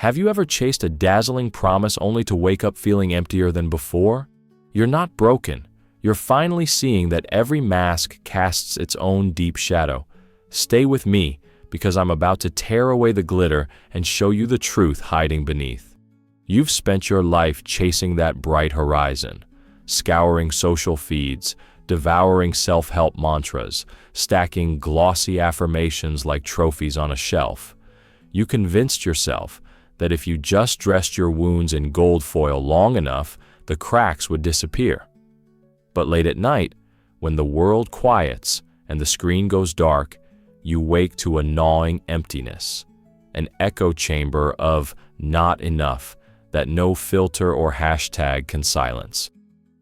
Have you ever chased a dazzling promise only to wake up feeling emptier than before? You're not broken. You're finally seeing that every mask casts its own deep shadow. Stay with me, because I'm about to tear away the glitter and show you the truth hiding beneath. You've spent your life chasing that bright horizon, scouring social feeds, devouring self-help mantras, stacking glossy affirmations like trophies on a shelf. You convinced yourself that if you just dressed your wounds in gold foil long enough, the cracks would disappear. But late at night, when the world quiets and the screen goes dark, you wake to a gnawing emptiness, an echo chamber of not enough that no filter or hashtag can silence.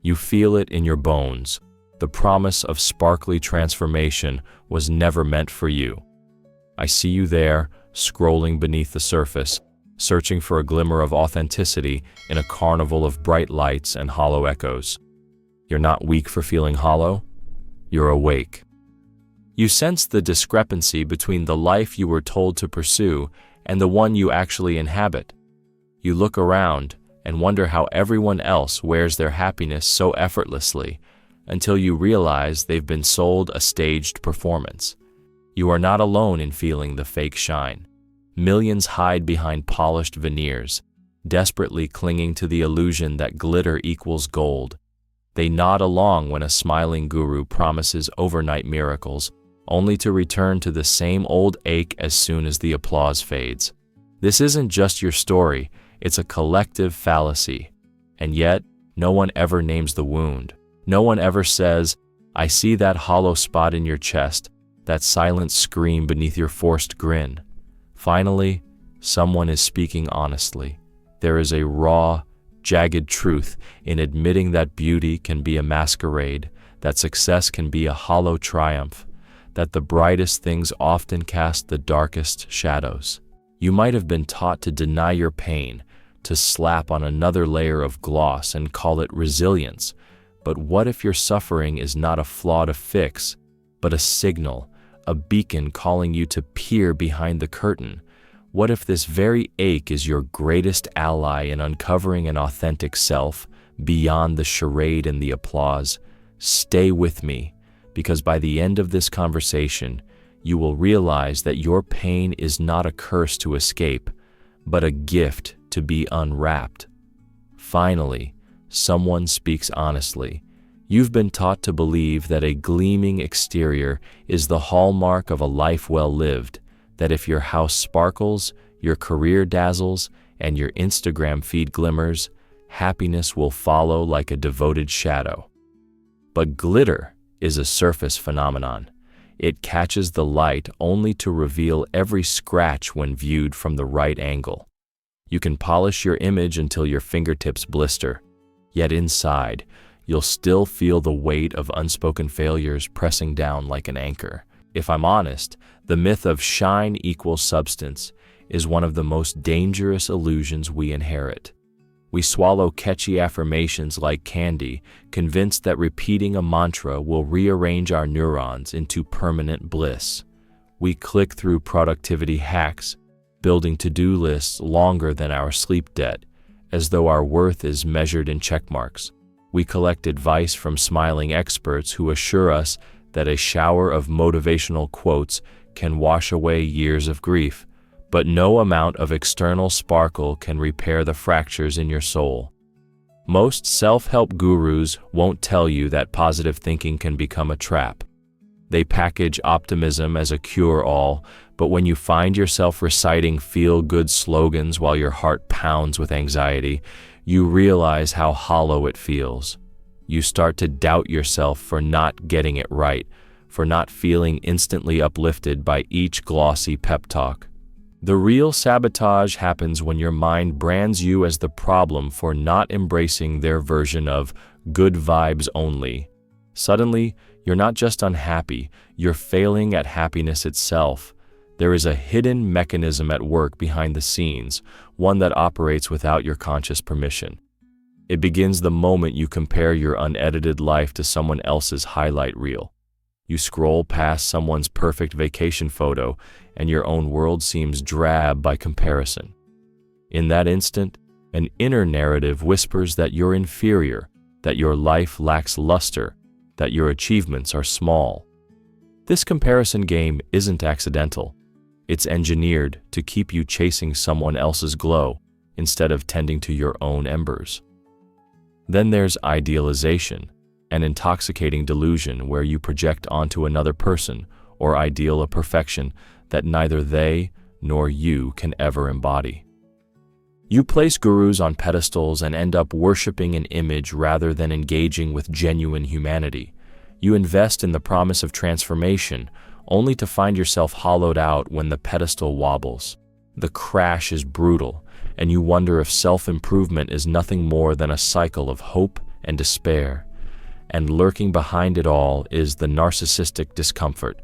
You feel it in your bones. The promise of sparkly transformation was never meant for you. I see you there, scrolling beneath the surface, searching for a glimmer of authenticity in a carnival of bright lights and hollow echoes. You're not weak for feeling hollow. You're awake. You sense the discrepancy between the life you were told to pursue and the one you actually inhabit. You look around and wonder how everyone else wears their happiness so effortlessly, until you realize they've been sold a staged performance. You are not alone in feeling the fake shine. Millions hide behind polished veneers, desperately clinging to the illusion that glitter equals gold. They nod along when a smiling guru promises overnight miracles, only to return to the same old ache as soon as the applause fades. This isn't just your story, it's a collective fallacy. And yet, no one ever names the wound. No one ever says, "I see that hollow spot in your chest, that silent scream beneath your forced grin." Finally, someone is speaking honestly. There is a raw, jagged truth in admitting that beauty can be a masquerade, that success can be a hollow triumph, that the brightest things often cast the darkest shadows. You might have been taught to deny your pain, to slap on another layer of gloss and call it resilience. But what if your suffering is not a flaw to fix, but a signal, a beacon calling you to peer behind the curtain? What if this very ache is your greatest ally in uncovering an authentic self beyond the charade and the applause? Stay with me, because by the end of this conversation, you will realize that your pain is not a curse to escape, but a gift to be unwrapped. Finally, someone speaks honestly. You've been taught to believe that a gleaming exterior is the hallmark of a life well lived, that if your house sparkles, your career dazzles, and your Instagram feed glimmers, happiness will follow like a devoted shadow. But glitter is a surface phenomenon. It catches the light only to reveal every scratch when viewed from the right angle. You can polish your image until your fingertips blister, yet inside, you'll still feel the weight of unspoken failures pressing down like an anchor. If I'm honest, the myth of shine equals substance is one of the most dangerous illusions we inherit. We swallow catchy affirmations like candy, convinced that repeating a mantra will rearrange our neurons into permanent bliss. We click through productivity hacks, building to-do lists longer than our sleep debt, as though our worth is measured in checkmarks. We collect advice from smiling experts who assure us that a shower of motivational quotes can wash away years of grief, but no amount of external sparkle can repair the fractures in your soul. Most self-help gurus won't tell you that positive thinking can become a trap. They package optimism as a cure-all, but when you find yourself reciting feel-good slogans while your heart pounds with anxiety, you realize how hollow it feels. You start to doubt yourself for not getting it right, for not feeling instantly uplifted by each glossy pep talk. The real sabotage happens when your mind brands you as the problem for not embracing their version of good vibes only. Suddenly, you're not just unhappy, you're failing at happiness itself. There is a hidden mechanism at work behind the scenes, one that operates without your conscious permission. It begins the moment you compare your unedited life to someone else's highlight reel. You scroll past someone's perfect vacation photo, and your own world seems drab by comparison. In that instant, an inner narrative whispers that you're inferior, that your life lacks luster, that your achievements are small. This comparison game isn't accidental. It's engineered to keep you chasing someone else's glow instead of tending to your own embers. Then there's idealization, an intoxicating delusion where you project onto another person or ideal a perfection that neither they nor you can ever embody. You place gurus on pedestals and end up worshiping an image rather than engaging with genuine humanity. You invest in the promise of transformation, only to find yourself hollowed out when the pedestal wobbles. The crash is brutal, and you wonder if self-improvement is nothing more than a cycle of hope and despair. And lurking behind it all is the narcissistic discomfort,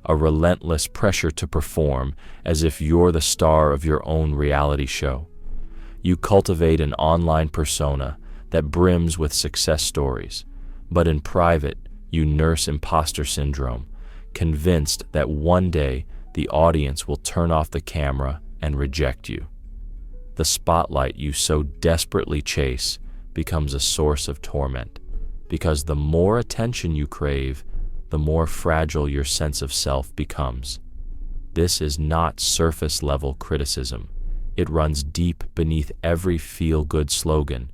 a relentless pressure to perform as if you're the star of your own reality show. You cultivate an online persona that brims with success stories, but in private, you nurse imposter syndrome, convinced that one day the audience will turn off the camera and reject you. The spotlight you so desperately chase becomes a source of torment, because the more attention you crave, the more fragile your sense of self becomes. This is not surface-level criticism. It runs deep beneath every feel-good slogan.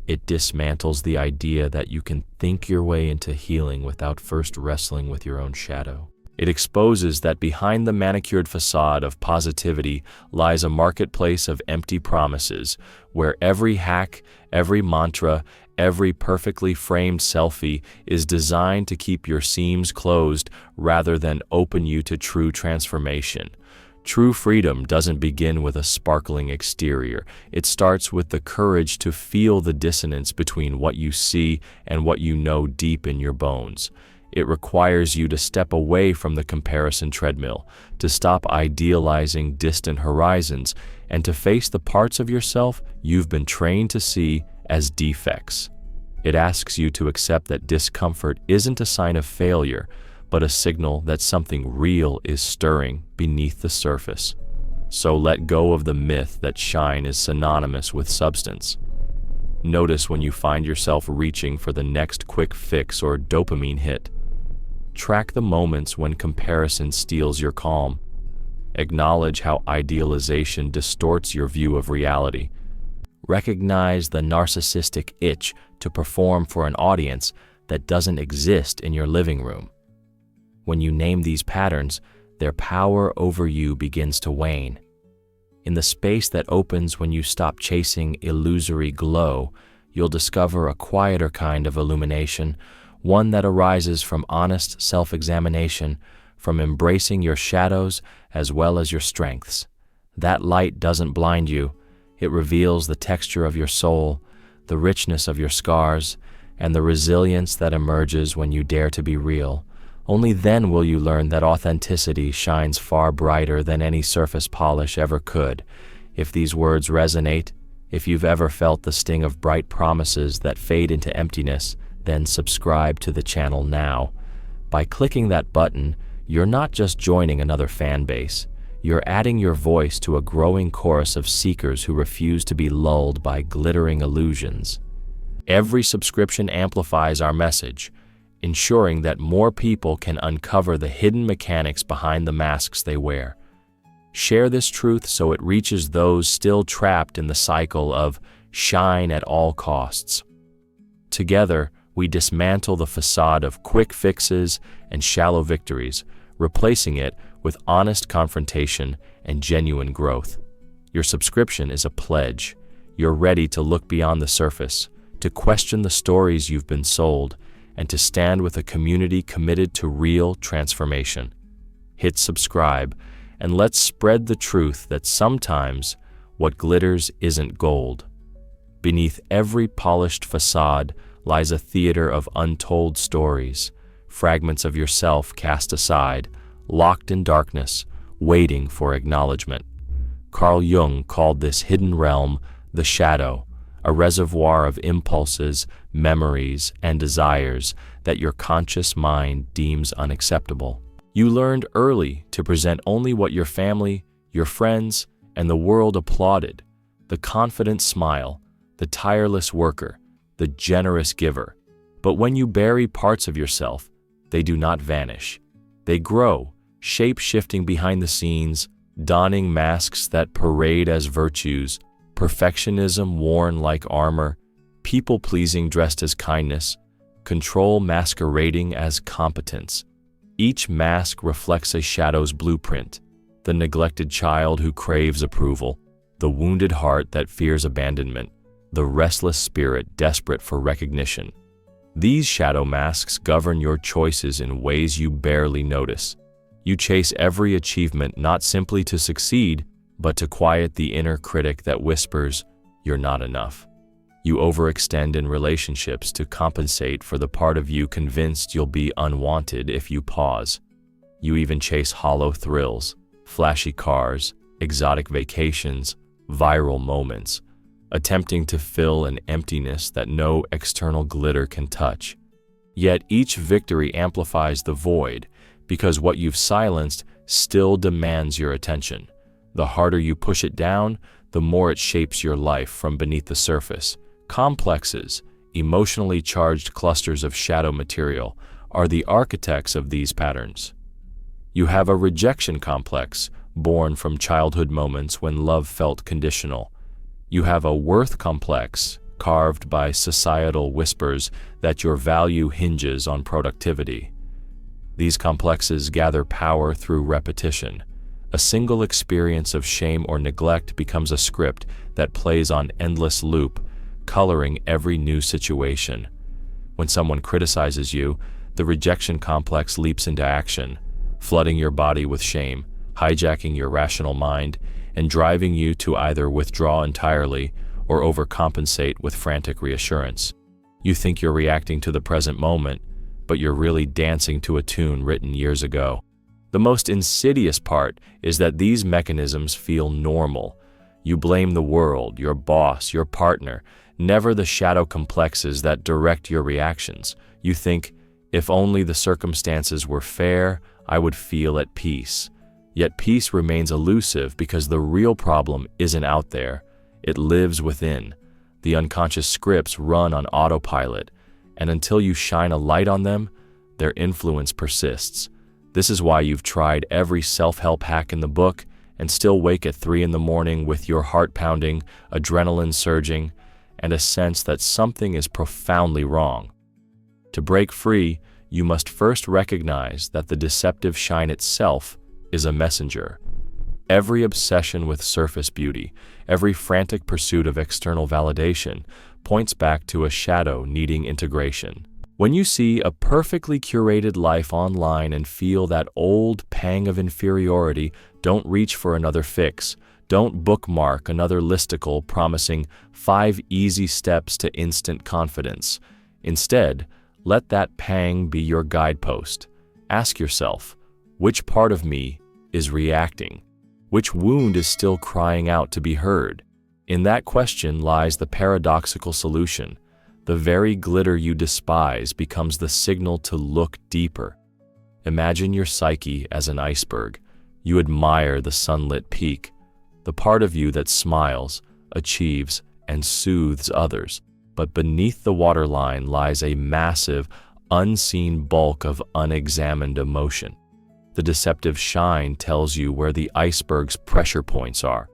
It dismantles the idea that you can think your way into healing without first wrestling with your own shadow. It exposes that behind the manicured facade of positivity lies a marketplace of empty promises, where every hack, every mantra, every perfectly framed selfie is designed to keep your seams closed rather than open you to true transformation. True freedom doesn't begin with a sparkling exterior. It starts with the courage to feel the dissonance between what you see and what you know deep in your bones. It requires you to step away from the comparison treadmill, to stop idealizing distant horizons, and to face the parts of yourself you've been trained to see as defects. It asks you to accept that discomfort isn't a sign of failure, but a signal that something real is stirring beneath the surface. So let go of the myth that shine is synonymous with substance. Notice when you find yourself reaching for the next quick fix or dopamine hit. Track the moments when comparison steals your calm. Acknowledge how idealization distorts your view of reality. Recognize the narcissistic itch to perform for an audience that doesn't exist in your living room. When you name these patterns, their power over you begins to wane. In the space that opens when you stop chasing illusory glow, you'll discover a quieter kind of illumination, one that arises from honest self-examination, from embracing your shadows as well as your strengths. That light doesn't blind you. It reveals the texture of your soul, the richness of your scars, and the resilience that emerges when you dare to be real. Only then will you learn that authenticity shines far brighter than any surface polish ever could. If these words resonate, if you've ever felt the sting of bright promises that fade into emptiness, then subscribe to the channel now. By clicking that button, you're not just joining another fan base. You're adding your voice to a growing chorus of seekers who refuse to be lulled by glittering illusions. Every subscription amplifies our message, ensuring that more people can uncover the hidden mechanics behind the masks they wear. Share this truth so it reaches those still trapped in the cycle of shine at all costs. Together, we dismantle the facade of quick fixes and shallow victories, replacing it with honest confrontation and genuine growth. Your subscription is a pledge. You're ready to look beyond the surface, to question the stories you've been sold, and to stand with a community committed to real transformation. Hit subscribe, and let's spread the truth that sometimes what glitters isn't gold. Beneath every polished facade lies a theater of untold stories, fragments of yourself cast aside, locked in darkness, waiting for acknowledgement. Carl Jung called this hidden realm the shadow, a reservoir of impulses, memories, and desires that your conscious mind deems unacceptable. You learned early to present only what your family, your friends, and the world applauded, the confident smile, the tireless worker, the generous giver. But when you bury parts of yourself, they do not vanish. They grow, shape-shifting behind the scenes, donning masks that parade as virtues, perfectionism worn like armor, people-pleasing dressed as kindness, control masquerading as competence. Each mask reflects a shadow's blueprint: the neglected child who craves approval, the wounded heart that fears abandonment, the restless spirit desperate for recognition. These shadow masks govern your choices in ways you barely notice. You chase every achievement not simply to succeed, but to quiet the inner critic that whispers, "You're not enough." You overextend in relationships to compensate for the part of you convinced you'll be unwanted if you pause. You even chase hollow thrills, flashy cars, exotic vacations, viral moments, attempting to fill an emptiness that no external glitter can touch. Yet each victory amplifies the void, because what you've silenced still demands your attention. The harder you push it down, the more it shapes your life from beneath the surface. Complexes, emotionally charged clusters of shadow material, are the architects of these patterns. You have a rejection complex, born from childhood moments when love felt conditional. You have a worth complex, carved by societal whispers that your value hinges on productivity. These complexes gather power through repetition. A single experience of shame or neglect becomes a script that plays on endless loop, coloring every new situation. When someone criticizes you, the rejection complex leaps into action, flooding your body with shame, hijacking your rational mind, and driving you to either withdraw entirely or overcompensate with frantic reassurance. You think you're reacting to the present moment, but you're really dancing to a tune written years ago. The most insidious part is that these mechanisms feel normal. You blame the world, your boss, your partner, never the shadow complexes that direct your reactions. You think, if only the circumstances were fair, I would feel at peace. Yet peace remains elusive because the real problem isn't out there, it lives within. The unconscious scripts run on autopilot, and until you shine a light on them, their influence persists. This is why you've tried every self-help hack in the book and still wake at 3 a.m. with your heart pounding, adrenaline surging, and a sense that something is profoundly wrong. To break free, you must first recognize that the deceptive shine itself is a messenger. Every obsession with surface beauty, every frantic pursuit of external validation, points back to a shadow needing integration. When you see a perfectly curated life online and feel that old pang of inferiority, don't reach for another fix. Don't bookmark another listicle promising 5 easy steps to instant confidence. Instead, let that pang be your guidepost. Ask yourself, which part of me is reacting? Which wound is still crying out to be heard? In that question lies the paradoxical solution. The very glitter you despise becomes the signal to look deeper. Imagine your psyche as an iceberg. You admire the sunlit peak, the part of you that smiles, achieves, and soothes others. But beneath the waterline lies a massive, unseen bulk of unexamined emotion. The deceptive shine tells you where the iceberg's pressure points are.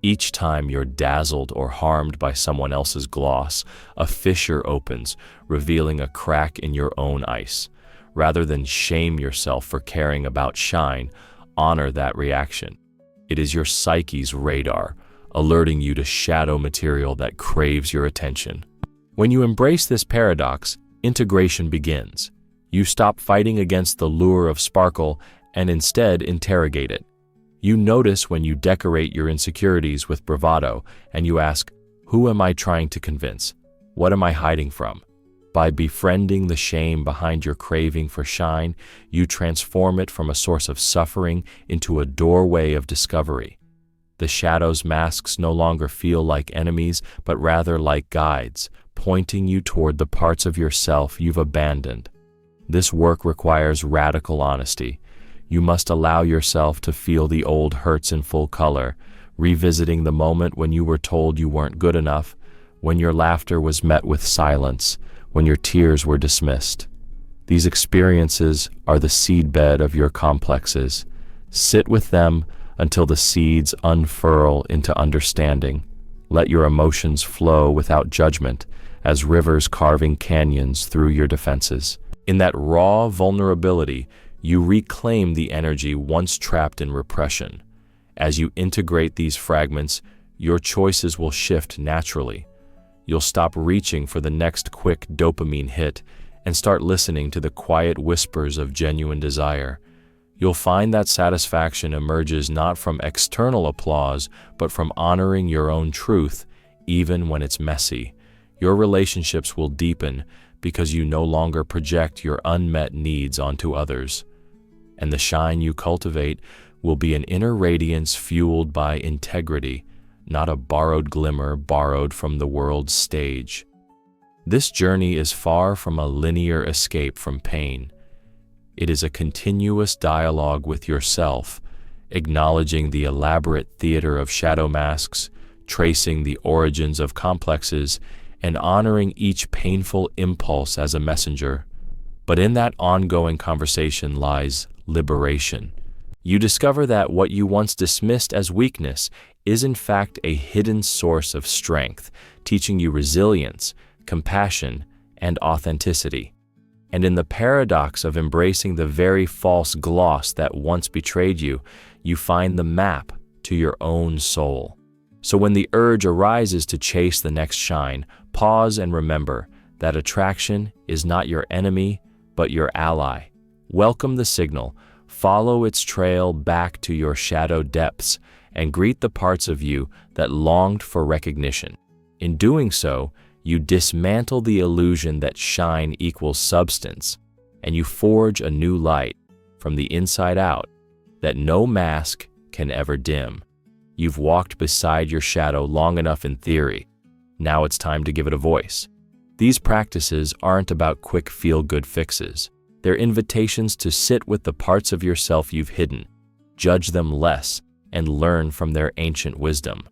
Each time you're dazzled or harmed by someone else's gloss, a fissure opens, revealing a crack in your own ice. Rather than shame yourself for caring about shine, honor that reaction. It is your psyche's radar, alerting you to shadow material that craves your attention. When you embrace this paradox, integration begins. You stop fighting against the lure of sparkle and instead interrogate it. You notice when you decorate your insecurities with bravado, and you ask, who am I trying to convince? What am I hiding from? By befriending the shame behind your craving for shine, you transform it from a source of suffering into a doorway of discovery. The shadow's masks no longer feel like enemies, but rather like guides, pointing you toward the parts of yourself you've abandoned. This work requires radical honesty. You must allow yourself to feel the old hurts in full color, revisiting the moment when you were told you weren't good enough, when your laughter was met with silence, when your tears were dismissed. These experiences are the seedbed of your complexes. Sit with them until the seeds unfurl into understanding. Let your emotions flow without judgment, as rivers carving canyons through your defenses. In that raw vulnerability, you reclaim the energy once trapped in repression. As you integrate these fragments, your choices will shift naturally. You'll stop reaching for the next quick dopamine hit and start listening to the quiet whispers of genuine desire. You'll find that satisfaction emerges not from external applause, but from honoring your own truth, even when it's messy. Your relationships will deepen because you no longer project your unmet needs onto others. And the shine you cultivate will be an inner radiance fueled by integrity, not a borrowed glimmer borrowed from the world's stage. This journey is far from a linear escape from pain. It is a continuous dialogue with yourself, acknowledging the elaborate theater of shadow masks, tracing the origins of complexes, and honoring each painful impulse as a messenger. But in that ongoing conversation lies liberation. You discover that what you once dismissed as weakness is in fact a hidden source of strength, teaching you resilience, compassion, and authenticity. And in the paradox of embracing the very false gloss that once betrayed you, you find the map to your own soul. So when the urge arises to chase the next shine, pause and remember that attraction is not your enemy, but your ally. Welcome the signal, follow its trail back to your shadow depths, and greet the parts of you that longed for recognition. In doing so, you dismantle the illusion that shine equals substance, and you forge a new light from the inside out that no mask can ever dim. You've walked beside your shadow long enough in theory. Now it's time to give it a voice. These practices aren't about quick feel-good fixes. They're invitations to sit with the parts of yourself you've hidden, judge them less, and learn from their ancient wisdom.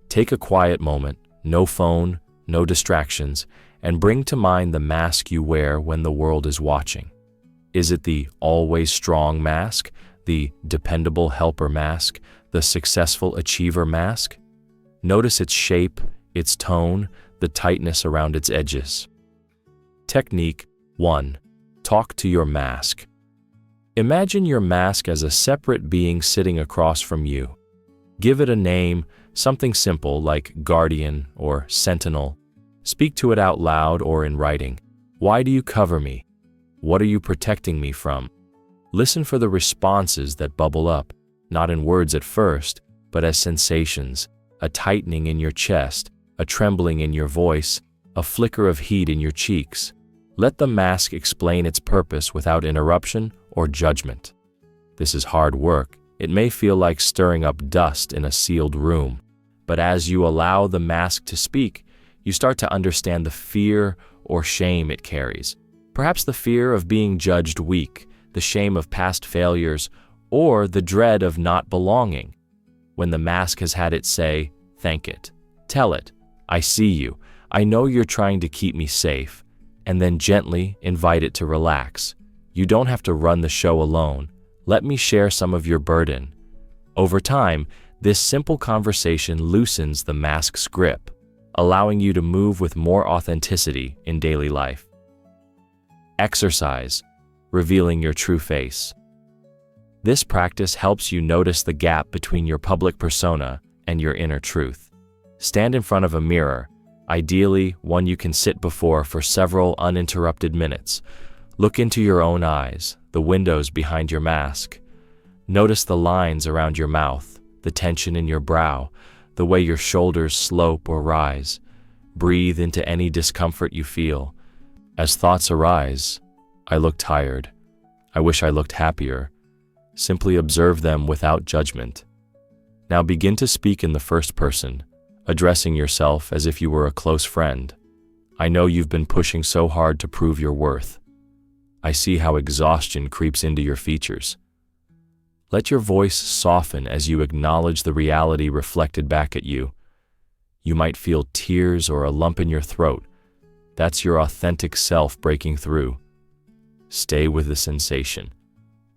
Take a quiet moment, no phone, no distractions, and bring to mind the mask you wear when the world is watching. Is it the always strong mask, the dependable helper mask, the successful achiever mask? Notice its shape, its tone, the tightness around its edges. Technique 1. Talk to your mask. Imagine your mask as a separate being sitting across from you. Give it a name, something simple like guardian or sentinel. Speak to it out loud or in writing. Why do you cover me? What are you protecting me from? Listen for the responses that bubble up, not in words at first, but as sensations, a tightening in your chest, a trembling in your voice, a flicker of heat in your cheeks. Let the mask explain its purpose without interruption or judgment. This is hard work. It may feel like stirring up dust in a sealed room, but as you allow the mask to speak, you start to understand the fear or shame it carries. Perhaps the fear of being judged weak, the shame of past failures, or the dread of not belonging. When the mask has had its say, thank it. Tell it, I see you. I know you're trying to keep me safe. And then gently invite it to relax. You don't have to run the show alone. Let me share some of your burden. Over time, this simple conversation loosens the mask's grip, allowing you to move with more authenticity in daily life. Exercise, revealing your true face. This practice helps you notice the gap between your public persona and your inner truth. Stand in front of a mirror, ideally one you can sit before for several uninterrupted minutes. Look into your own eyes, the windows behind your mask. Notice the lines around your mouth, the tension in your brow, the way your shoulders slope or rise. Breathe into any discomfort you feel. As thoughts arise, I look tired. I wish I looked happier. Simply observe them without judgment. Now begin to speak in the first person, addressing yourself as if you were a close friend. I know you've been pushing so hard to prove your worth. I see how exhaustion creeps into your features. Let your voice soften as you acknowledge the reality reflected back at you. You might feel tears or a lump in your throat. That's your authentic self breaking through. Stay with the sensation.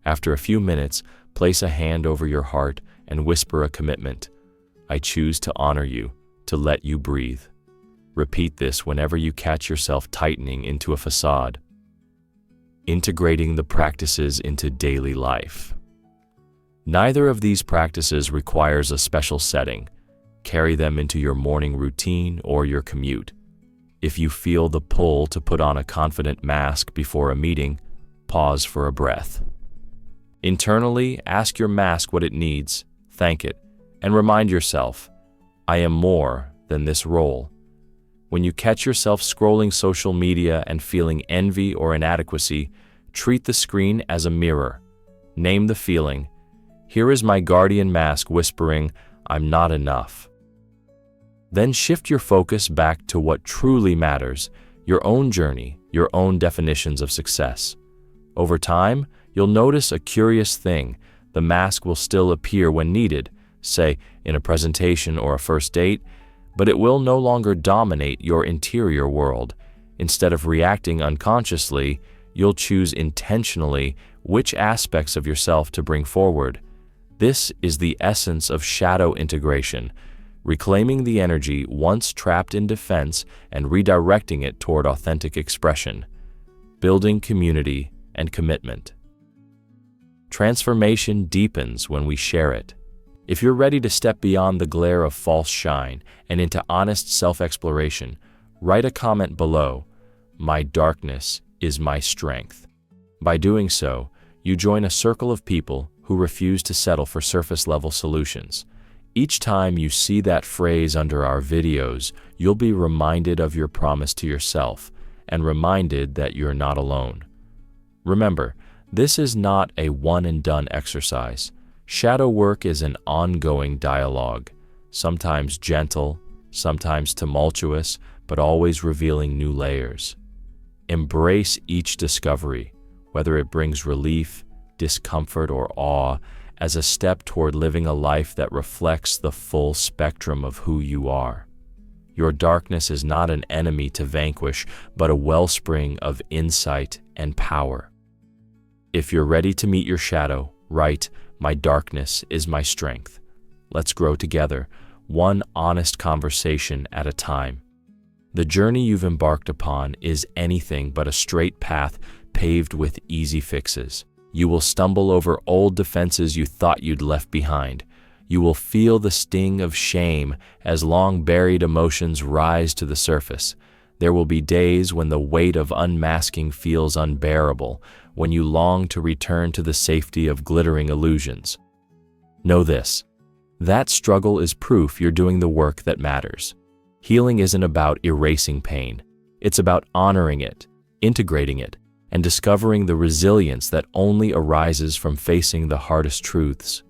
After a few minutes, place a hand over your heart and whisper a commitment. I choose to honor you, to let you breathe. Repeat this whenever you catch yourself tightening into a facade. Integrating the practices into daily life. Neither of these practices requires a special setting. Carry them into your morning routine or your commute. If you feel the pull to put on a confident mask before a meeting, pause for a breath. Internally, ask your mask what it needs, thank it, and remind yourself, I am more than this role. When you catch yourself scrolling social media and feeling envy or inadequacy, treat the screen as a mirror. Name the feeling. Here is my guardian mask whispering, I'm not enough. Then shift your focus back to what truly matters, your own journey, your own definitions of success. Over time, you'll notice a curious thing. The mask will still appear when needed, say in a presentation or a first date, but it will no longer dominate your interior world. Instead of reacting unconsciously, you'll choose intentionally which aspects of yourself to bring forward. This is the essence of shadow integration, reclaiming the energy once trapped in defense and redirecting it toward authentic expression, building community and commitment. Transformation deepens when we share it. If you're ready to step beyond the glare of false shine and into honest self-exploration, write a comment below, My darkness is my strength. By doing so, you join a circle of people who refuse to settle for surface-level solutions. Each time you see that phrase under our videos, you'll be reminded of your promise to yourself and reminded that you're not alone. Remember, this is not a one-and-done exercise. Shadow work is an ongoing dialogue, sometimes gentle, sometimes tumultuous, but always revealing new layers. Embrace each discovery, whether it brings relief, discomfort, or awe, as a step toward living a life that reflects the full spectrum of who you are. Your darkness is not an enemy to vanquish, but a wellspring of insight and power. If you're ready to meet your shadow, write, My darkness is my strength. Let's grow together, one honest conversation at a time. The journey you've embarked upon is anything but a straight path paved with easy fixes. You will stumble over old defenses you thought you'd left behind. You will feel the sting of shame as long-buried emotions rise to the surface. There will be days when the weight of unmasking feels unbearable, when you long to return to the safety of glittering illusions. Know this: that struggle is proof you're doing the work that matters. Healing isn't about erasing pain. It's about honoring it, integrating it, and discovering the resilience that only arises from facing the hardest truths.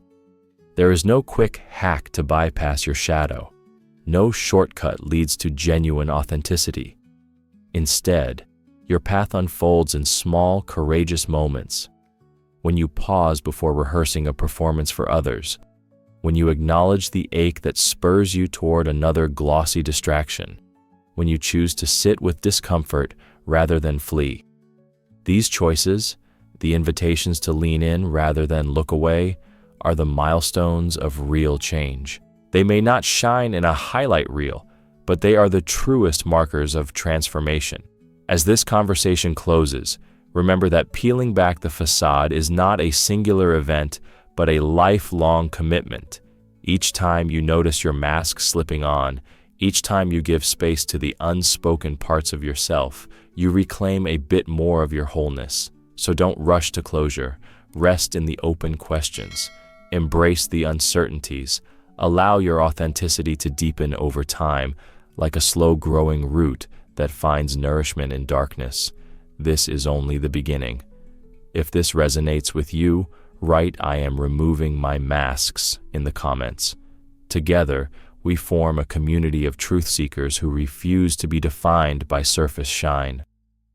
There is no quick hack to bypass your shadow. No shortcut leads to genuine authenticity. Instead, your path unfolds in small, courageous moments. When you pause before rehearsing a performance for others, when you acknowledge the ache that spurs you toward another glossy distraction, when you choose to sit with discomfort rather than flee. These choices, the invitations to lean in rather than look away, are the milestones of real change. They may not shine in a highlight reel, but they are the truest markers of transformation. As this conversation closes, remember that peeling back the facade is not a singular event, but a lifelong commitment. Each time you notice your mask slipping on, each time you give space to the unspoken parts of yourself, you reclaim a bit more of your wholeness. So don't rush to closure. Rest in the open questions. Embrace the uncertainties. Allow your authenticity to deepen over time, like a slow-growing root that finds nourishment in darkness. This is only the beginning. If this resonates with you, write I am removing my masks in the comments. Together, we form a community of truth seekers who refuse to be defined by surface shine.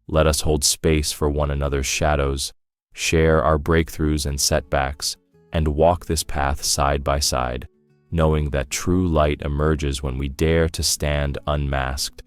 Let us hold space for one another's shadows, share our breakthroughs and setbacks, and walk this path side by side, knowing that true light emerges when we dare to stand unmasked.